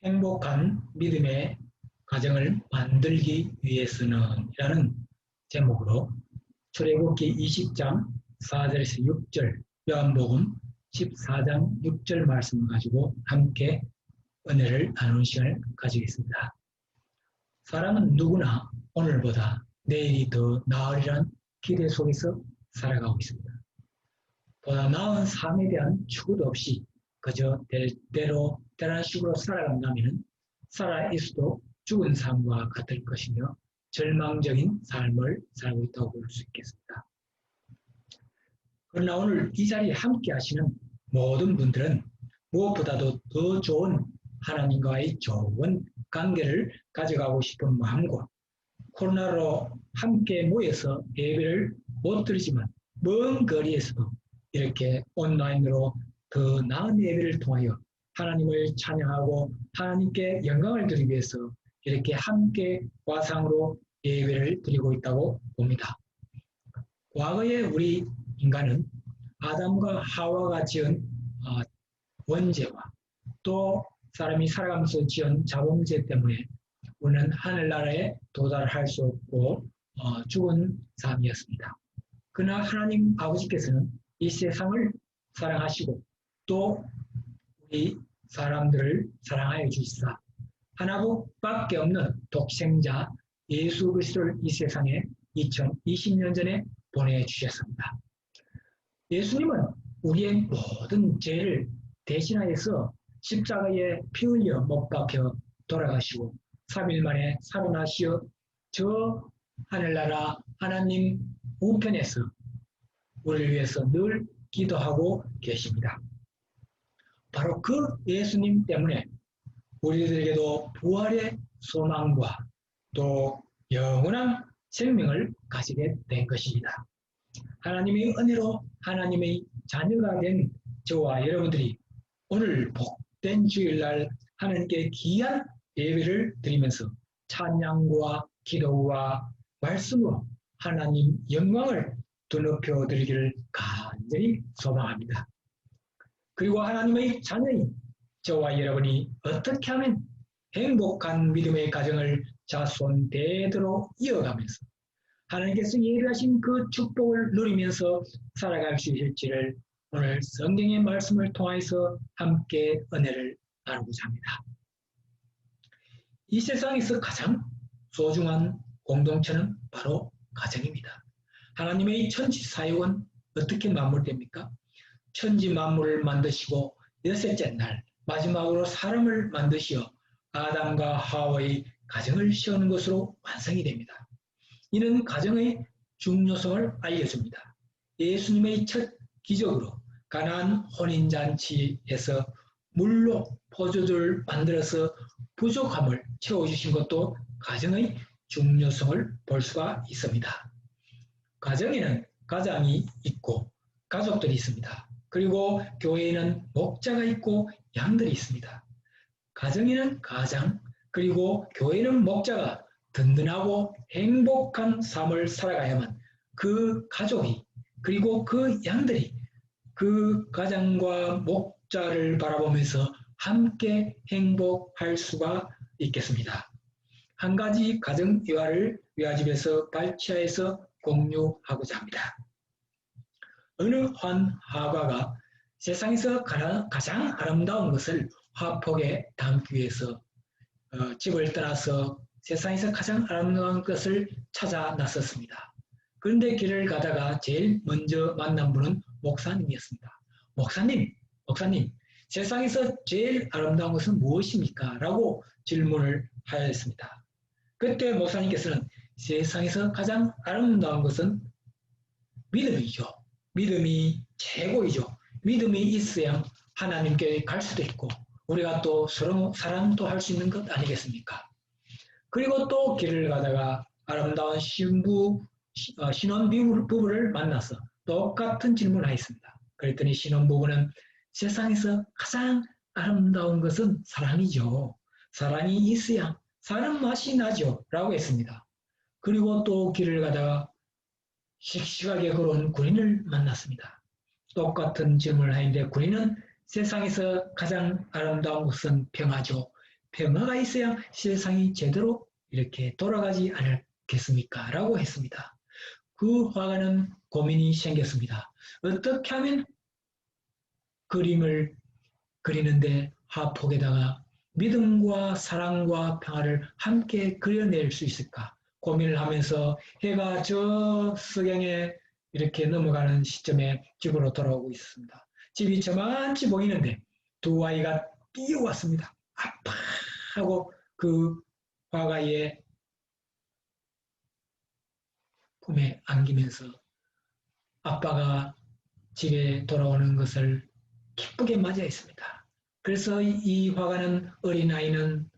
행복한 믿음의 가정을 만들기 위해서는 이라는 제목으로 출애굽기 20장 4절에서 6절, 요한복음 14장 6절 말씀을 가지고 함께 은혜를 나누는 시간을 가지겠습니다. 사람은 누구나 오늘보다 내일이 더 나으리란 기대 속에서 살아가고 있습니다. 보다 나은 삶에 대한 추구도 없이 그저 때란 식으로 살아간다면 살아있어도 죽은 삶과 같을 것이며 절망적인 삶을 살고 있다고 볼 수 있겠습니다. 그러나 오늘 이 자리에 함께 하시는 모든 분들은 무엇보다도 더 좋은 하나님과의 좋은 관계를 가져가고 싶은 마음과 코로나로 함께 모여서 예배를 못 드리지만 먼 거리에서도 이렇게 온라인으로 더 나은 예배를 통하여 하나님을 찬양하고 하나님께 영광을 드리기 위해서 이렇게 함께 화상으로 예배를 드리고 있다고 봅니다. 과거에 우리 인간은 아담과 하와가 지은 원죄와 또 사람이 살아가면서 지은 자범죄 때문에 우리는 하늘나라에 도달할 수 없고 죽은 삶이었습니다. 그러나 하나님 아버지께서는 이 세상을 사랑하시고 또 우리 사람들을 사랑하여 주시사 하나밖에 없는 독생자 예수 그리스도를 이 세상에 2020년 전에 보내주셨습니다. 예수님은 우리의 모든 죄를 대신하여서 십자가에 피 흘려 못 박혀 돌아가시고 3일 만에 살아나시어 저 하늘나라 하나님 우편에서 우리를 위해서 늘 기도하고 계십니다. 바로 그 예수님 때문에 우리들에게도 부활의 소망과 또 영원한 생명을 가지게 된 것입니다. 하나님의 은혜로 하나님의 자녀가 된 저와 여러분들이 오늘 복된 주일날 하나님께 귀한 예배를 드리면서 찬양과 기도와 말씀으로 하나님 영광을 드높여 드리기를 간절히 소망합니다. 그리고 하나님의 자녀인 저와 여러분이 어떻게 하면 행복한 믿음의 가정을 자손 대대로 이어가면서 하나님께서 예비하신 그 축복을 누리면서 살아갈 수 있을지를 오늘 성경의 말씀을 통해서 함께 은혜를 나누고자 합니다. 이 세상에서 가장 소중한 공동체는 바로 가정입니다. 하나님의 천지 사역은 어떻게 마무리됩니까? 천지 만물을 만드시고 여섯째 날 마지막으로 사람을 만드시어 아담과 하와의 가정을 세우는 것으로 완성이 됩니다. 이는 가정의 중요성을 알려줍니다. 예수님의 첫 기적으로 가나안 혼인잔치에서 물로 포도주를 만들어서 부족함을 채워주신 것도 가정의 중요성을 볼 수가 있습니다. 가정에는 가장이 있고 가족들이 있습니다. 그리고 교회에는 목자가 있고 양들이 있습니다. 가정에는 가장 그리고 교회는 목자가 든든하고 행복한 삶을 살아가야만 그 가족이 그리고 그 양들이 그 가장과 목자를 바라보면서 함께 행복할 수가 있겠습니다. 한 가지 가정 일화를 위아집에서 발췌해서 공유하고자 합니다. 어느 한 화가가 세상에서 가장 아름다운 것을 화폭에 담기 위해서 집을 떠나서 세상에서 가장 아름다운 것을 찾아 나섰습니다. 그런데 길을 가다가 제일 먼저 만난 분은 목사님이었습니다. 목사님, 세상에서 제일 아름다운 것은 무엇입니까? 라고 질문을 하였습니다. 그때 목사님께서는 세상에서 가장 아름다운 것은 믿음이죠. 믿음이 최고이죠. 믿음이 있어야 하나님께 갈 수도 있고 우리가 또 서로 사랑도 할 수 있는 것 아니겠습니까? 그리고 또 길을 가다가 아름다운 신혼부부를 만나서 똑같은 질문을 하였습니다. 그랬더니 신혼부부는 세상에서 가장 아름다운 것은 사랑이죠. 사랑이 있어야 사는 맛이 나죠. 라고 했습니다. 그리고 또 길을 가다가 씩씩하게 걸어온 군인을 만났습니다. 똑같은 질문을 하는데 군인은 세상에서 가장 아름다운 것은 평화죠. 평화가 있어야 세상이 제대로 이렇게 돌아가지 않겠습니까? 라고 했습니다. 그 화가는 고민이 생겼습니다. 어떻게 하면 그림을 그리는데 화폭에다가 믿음과 사랑과 평화를 함께 그려낼 수 있을까? 고민을 하면서 해가 저 석양에 이렇게 넘어가는 시점에 집으로 돌아오고 있습니다. 집이 저만치 보이는데 두 아이가 뛰어왔습니다. 아파! 하고 그 화가의 품에 안기면서 아빠가 집에 돌아오는 것을 기쁘게 맞이했습니다. 그래서 이 화가는 어린아이는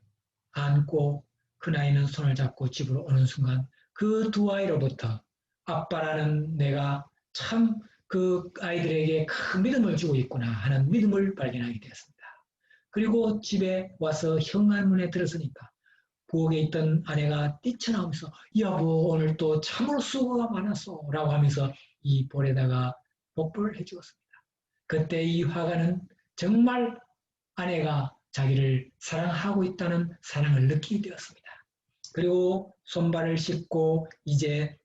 안고 큰아이는 손을 잡고 집으로 오는 순간 그 두 아이로부터 아빠라는 내가 참 그 아이들에게 큰 믿음을 주고 있구나 하는 믿음을 발견하게 되었습니다. 그리고 집에 와서 현관문에 들어서니까 부엌에 있던 아내가 뛰쳐나오면서 여보 오늘 또 참으로 수고가 많았어 라고 하면서 이 볼에다가 복부를 해주었습니다. 그때 이 화가는 정말 아내가 자기를 사랑하고 있다는 사랑을 느끼게 되었습니다. 그리고 손발을 씻고 이제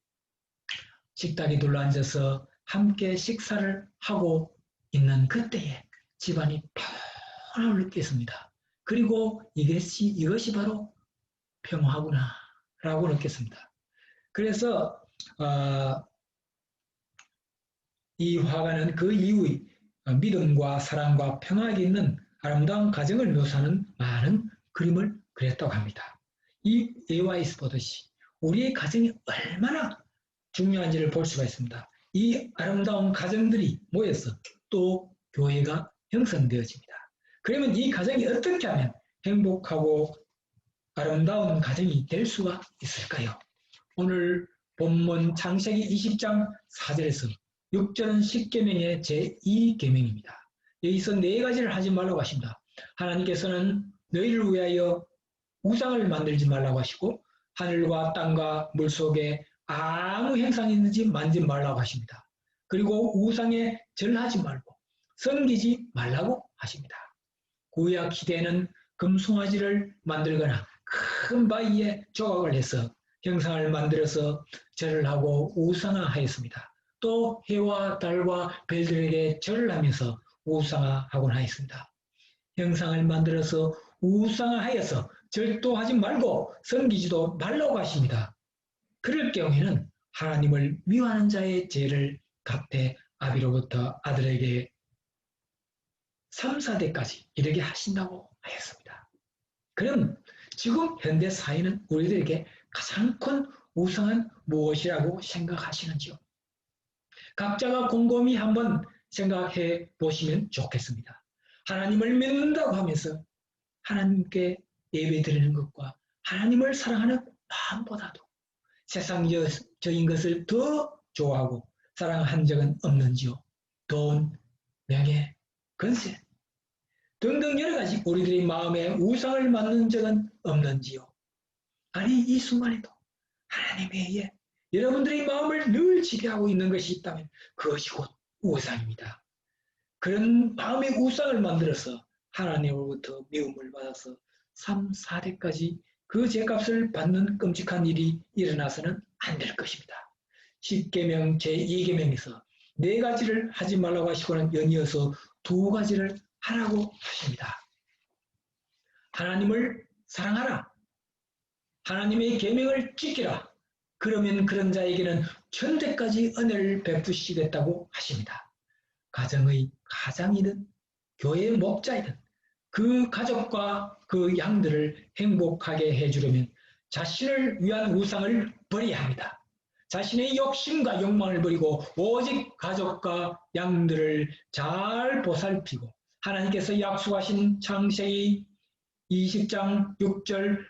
식탁에 둘러앉아서 함께 식사를 하고 있는 그때에 집안이 평안을 느꼈습니다. 그리고 이것이 바로 평화구나 라고 느꼈습니다. 그래서 이 화가는 그 이후에 믿음과 사랑과 평화에 있는 아름다운 가정을 묘사하는 많은 그림을 그렸다고 합니다. 이 예와 있어 보듯이 우리의 가정이 얼마나 중요한지를 볼 수가 있습니다. 이 아름다운 가정들이 모여서 또 교회가 형성되어집니다. 그러면 이 가정이 어떻게 하면 행복하고 아름다운 가정이 될 수가 있을까요? 오늘 본문 창세기 20장 4절에서 6절은 10계명의 제2계명입니다. 여기서 네 가지를 하지 말라고 하십니다. 하나님께서는 너희를 위하여 우상을 만들지 말라고 하시고 하늘과 땅과 물속에 아무 형상이 있는지 만지지 말라고 하십니다. 그리고 우상에 절하지 말고 섬기지 말라고 하십니다. 구약 시대에는 금송아지를 만들거나 큰 바위에 조각을 해서 형상을 만들어서 절을 하고 우상화하였습니다. 또 해와 달과 별들에게 절을 하면서 우상화하곤 하였습니다. 형상을 만들어서 우상화하여서 절도 하지 말고 섬기지도 말라고 하십니다. 그럴 경우에는 하나님을 미워하는 자의 죄를 갚되 아비로부터 아들에게 3, 4대까지 이르게 하신다고 하였습니다. 그럼 지금 현대 사회는 우리들에게 가장 큰 우상은 무엇이라고 생각하시는지요? 각자가 곰곰이 한번 생각해 보시면 좋겠습니다. 하나님을 믿는다고 하면서 하나님께 예배 드리는 것과 하나님을 사랑하는 마음보다도 세상적인 것을 더 좋아하고 사랑한 적은 없는지요? 돈, 명예, 권세 등등 여러 가지 우리들의 마음에 우상을 만든 적은 없는지요? 아니 이 순간에도 하나님에 의해 여러분들의 마음을 늘 지배하고 있는 것이 있다면 그것이 곧 우상입니다. 그런 마음의 우상을 만들어서 하나님으로부터 미움을 받아서 3, 4대까지 그 죄값을 받는 끔찍한 일이 일어나서는 안 될 것입니다. 10계명 제2계명에서 네 가지를 하지 말라고 하시고는 연이어서 두 가지를 하라고 하십니다. 하나님을 사랑하라. 하나님의 계명을 지키라. 그러면 그런 자에게는 천대까지 은혜를 베푸시겠다고 하십니다. 가정의 가장이든 교회의 목자이든 그 가족과 그 양들을 행복하게 해주려면 자신을 위한 우상을 버려야 합니다. 자신의 욕심과 욕망을 버리고 오직 가족과 양들을 잘 보살피고 하나님께서 약속하신 창세기 20장 6절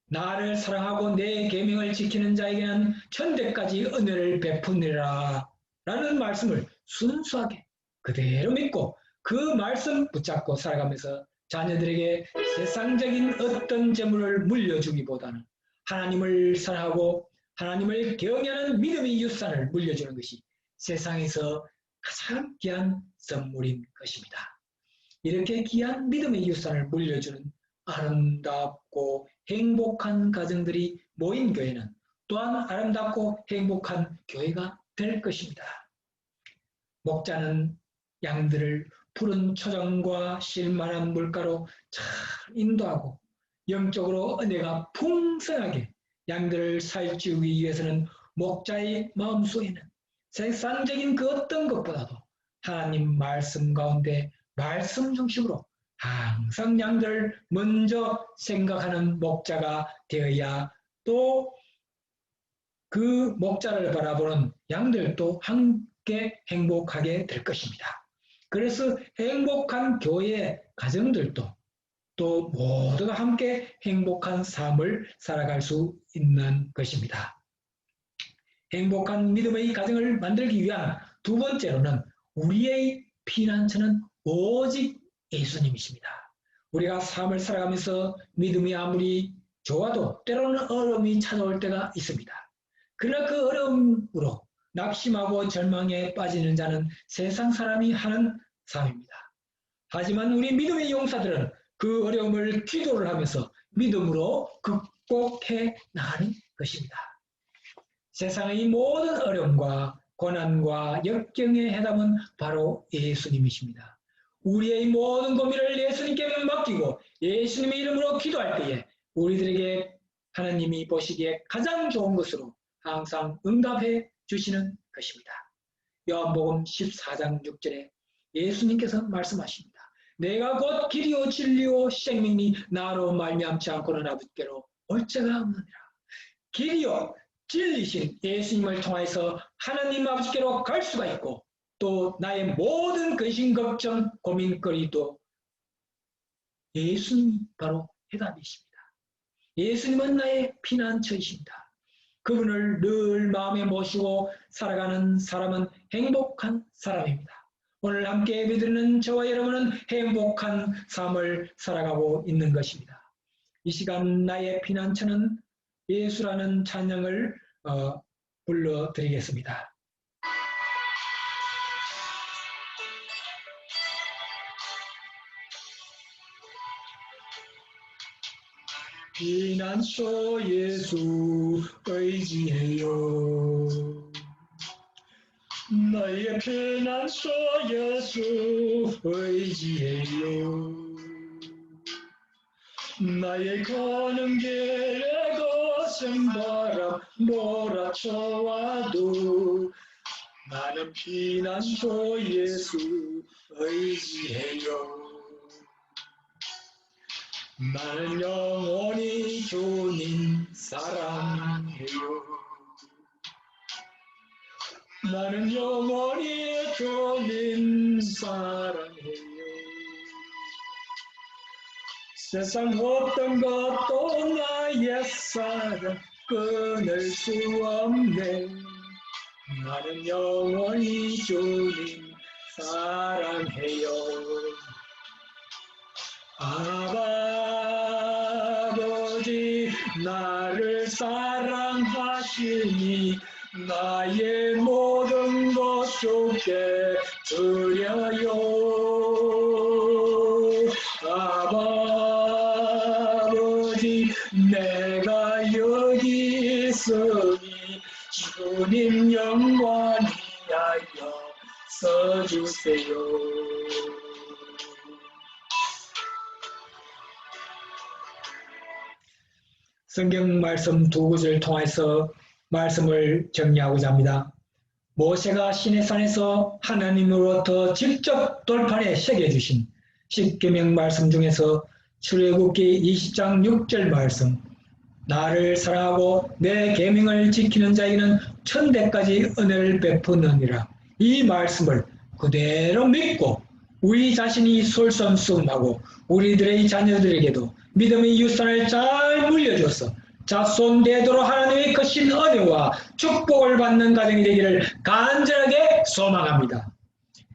나를 사랑하고 내 계명을 지키는 자에게는 천대까지 은혜를 베푸리라 라는 말씀을 순수하게 그대로 믿고 그 말씀 붙잡고 살아가면서 자녀들에게 세상적인 어떤 재물을 물려주기보다는 하나님을 사랑하고 하나님을 경외하는 믿음의 유산을 물려주는 것이 세상에서 가장 귀한 선물인 것입니다. 이렇게 귀한 믿음의 유산을 물려주는 아름답고 행복한 가정들이 모인 교회는 또한 아름답고 행복한 교회가 될 것입니다. 목자는 양들을 푸른 초정과 쉴만한 물가로 잘 인도하고 영적으로 은혜가 풍성하게 양들을 살찌우기 위해서는 목자의 마음속에는 세상적인 그 어떤 것보다도 하나님 말씀 가운데 말씀 중심으로 항상 양들을 먼저 생각하는 목자가 되어야 또 그 목자를 바라보는 양들도 함께 행복하게 될 것입니다. 그래서 행복한 교회 가정들도 또 모두가 함께 행복한 삶을 살아갈 수 있는 것입니다. 행복한 믿음의 가정을 만들기 위한 두 번째로는 우리의 피난처는 오직 예수님이십니다. 우리가 삶을 살아가면서 믿음이 아무리 좋아도 때로는 어려움이 찾아올 때가 있습니다. 그러나 그 어려움으로 낙심하고 절망에 빠지는 자는 세상 사람이 하는 삶입니다. 하지만 우리 믿음의 용사들은 그 어려움을 기도를 하면서 믿음으로 극복해 나가는 것입니다. 세상의 모든 어려움과 고난과 역경의 해답은 바로 예수님이십니다. 우리의 모든 고민을 예수님께 맡기고 예수님의 이름으로 기도할 때에 우리들에게 하나님이 보시기에 가장 좋은 것으로 항상 응답해 주시는 것입니다. 요한복음 14장 6절에 예수님께서 말씀하십니다. 내가 곧 길이요 진리요 생명이 나로 말미암지 않고는 아버지께로 올 자가 없느니라. 길이요 진리신 예수님을 통해서 하나님 아버지께로 갈 수가 있고 또 나의 모든 근심 걱정 고민거리도 예수님이 바로 해답이십니다. 예수님은 나의 피난처이십니다. 그분을 늘 마음에 모시고 살아가는 사람은 행복한 사람입니다. 오늘 함께 예배드리는 저와 여러분은 행복한 삶을 살아가고 있는 것입니다. 이 시간 나의 피난처는 예수라는 찬양을 불러드리겠습니다. 피난처 예수 의지해요. 나의 피난처 예수 의지해요. 나의 가는 길에 거센 바람 몰아쳐와도 나는 피난처 예수 의지해요. 나는 영원히 주님 사랑해요. 나는 영원히 주님 사랑해요. 세상 어떤 것도 나의 사랑 끊을 수 없네. 나는 영원히 주님 사랑해요. 아버지 나를 사랑하시니 나의 모든 것 주께 드려요. 아버지 내가 여기 있으니 주님 영원히 하여 써주세요. 성경 말씀 두 구절을 통해서 말씀을 정리하고자 합니다. 모세가 시내산에서 하나님으로부터 직접 돌판에 새겨주신 십계명 말씀 중에서 출애굽기 20장 6절 말씀, 나를 사랑하고 내 계명을 지키는 자에게는 천대까지 은혜를 베푸느니라. 이 말씀을 그대로 믿고 우리 자신이 솔선수범하고 우리들의 자녀들에게도 믿음의 유산을 잘 물려줘서 자손되도록 하나님의 크신 은혜와 축복을 받는 가정이 되기를 간절하게 소망합니다.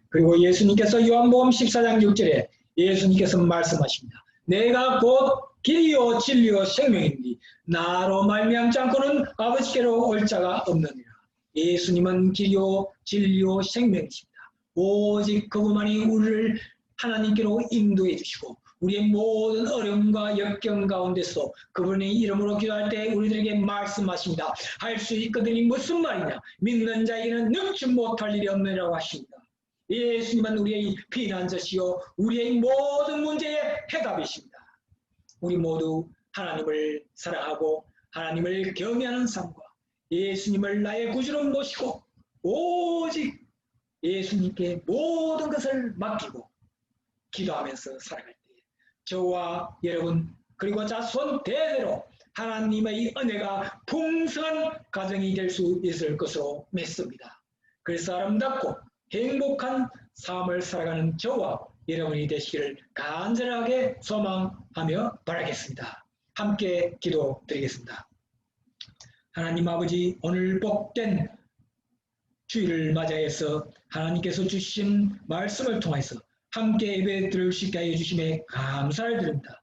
그리고 예수님께서 요한복음 14장 6절에 예수님께서 말씀하십니다. 내가 곧 길이요 진리요 생명이니 나로 말미암지 않고는 아버지께로 올 자가 없느니라. 예수님은 길이요 진리요 생명이십니다. 오직 그분만이 우리를 하나님께로 인도해 주시고 우리의 모든 어려움과 역경 가운데서 그분의 이름으로 기도할 때 우리들에게 말씀하십니다. 할 수 있거든이 무슨 말이냐? 믿는 자에게는 능치 못할 일이 없느라고 하십니다. 예수님은 우리의 피난처시요 우리의 모든 문제의 해답이십니다. 우리 모두 하나님을 사랑하고 하나님을 경외하는 삶과 예수님을 나의 구주로 모시고 오직 예수님께 모든 것을 맡기고 기도하면서 살아갈 때 저와 여러분 그리고 자손 대대로 하나님의 은혜가 풍성한 가정이 될 수 있을 것으로 믿습니다. 그래서 아름답고 행복한 삶을 살아가는 저와 여러분이 되시기를 간절하게 소망하며 바라겠습니다. 함께 기도드리겠습니다. 하나님 아버지, 오늘 복된 주일을 맞이해서 하나님께서 주신 말씀을 통해서 함께 예배 드릴 수 있게 해주심에 감사를 드립니다.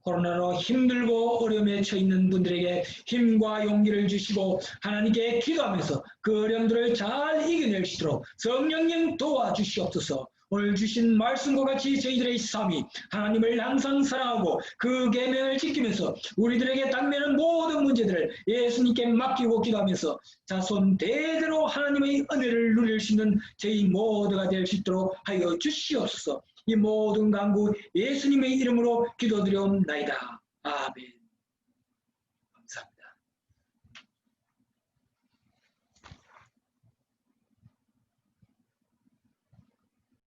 코로나로 힘들고 어려움에 처해있는 분들에게 힘과 용기를 주시고 하나님께 기도하면서 그 어려움들을 잘 이겨낼 수 있도록 성령님 도와주시옵소서. 오늘 주신 말씀과 같이 저희들의 삶이 하나님을 항상 사랑하고 그 계명을 지키면서 우리들에게 당면한 모든 문제들을 예수님께 맡기고 기도하면서 자손 대대로 하나님의 은혜를 누릴 수 있는 저희 모두가 될 수 있도록 하여 주시옵소서. 이 모든 간구 예수님의 이름으로 기도드려옵나이다. 아멘.